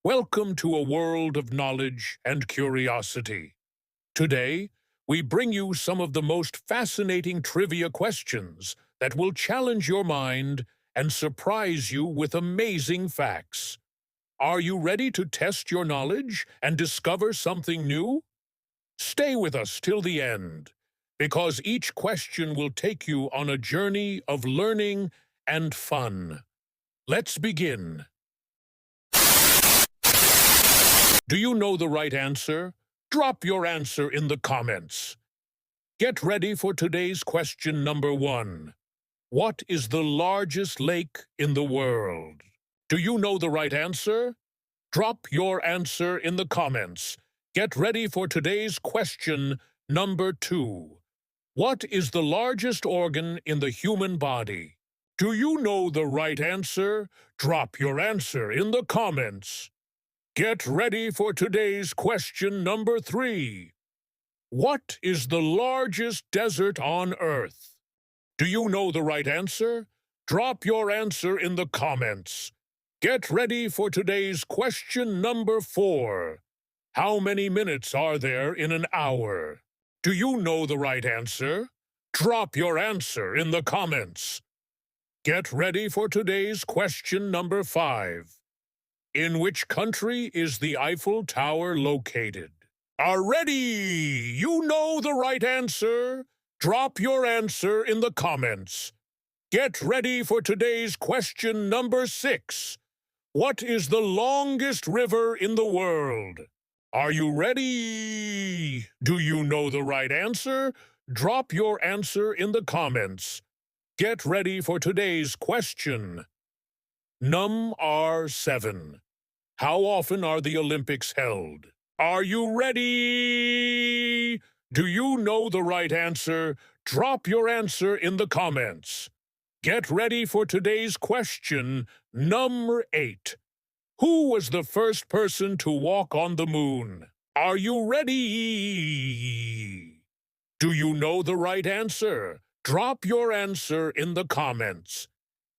Welcome to a world of knowledge and curiosity. Today, we bring you some of the most fascinating trivia questions that will challenge your mind and surprise you with amazing facts. Are you ready to test your knowledge and discover something new? Stay with us till the end, because each question will take you on a journey of learning and fun. Let's begin. Do you know the right answer? Drop your answer in the comments. Get ready for today's question number 1. What is the largest lake in the world? Do you know the right answer? Drop your answer in the comments. Get ready for today's question number 2. What is the largest organ in the human body? Do you know the right answer? Drop your answer in the comments. Get ready for today's question number 3. What is the largest desert on Earth? Do you know the right answer? Drop your answer in the comments. Get ready for today's question number 4. How many minutes are there in an hour? Do you know the right answer? Drop your answer in the comments. Get ready for today's question number 5. In which country is the Eiffel Tower located? Are ready? You know the right answer. Drop your answer in the comments. Get ready for today's question number 6. What is the longest river in the world? Are you ready? Do you know the right answer? Drop your answer in the comments. Get ready for today's question. Number 7. How often are the Olympics held? Are you ready? Do you know the right answer? Drop your answer in the comments. Get ready for today's question, number 8. Who was the first person to walk on the moon? Are you ready? Do you know the right answer? Drop your answer in the comments.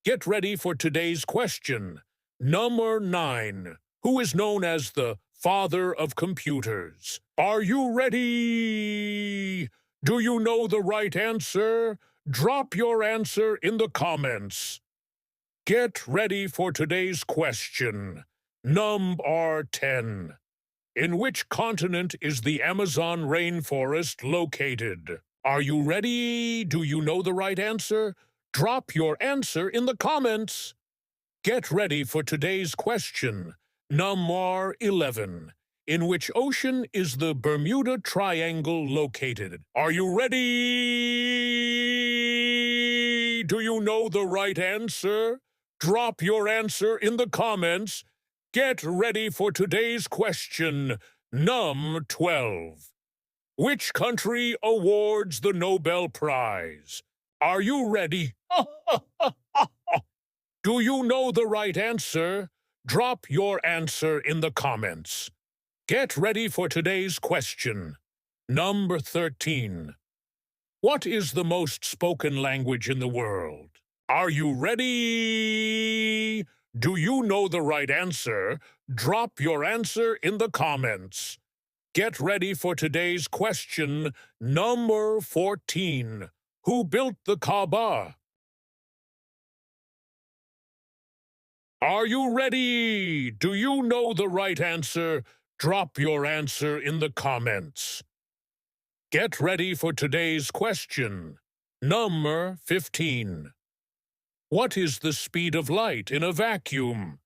Get ready for today's question, number 9. Who is known as the father of computers? Are you ready? Do you know the right answer? Drop your answer in the comments. Get ready for today's question, number 10. In which continent is the Amazon rainforest located? Are you ready? Do you know the right answer? Drop your answer in the comments. Get ready for today's question, number 11. In which ocean is the Bermuda Triangle located? Are you ready? Do you know the right answer? Drop your answer in the comments. Get ready for today's question, number 12. Which country awards the Nobel Prize? Are you ready? Do you know the right answer? Drop your answer in the comments. Get ready for today's question, number 13. What is the most spoken language in the world? Are you ready? Do you know the right answer? Drop your answer in the comments. Get ready for today's question, number 14. Who built the Kaaba? Are you ready? Do you know the right answer? Drop your answer in the comments. Get ready for today's question, number 15. What is the speed of light in a vacuum?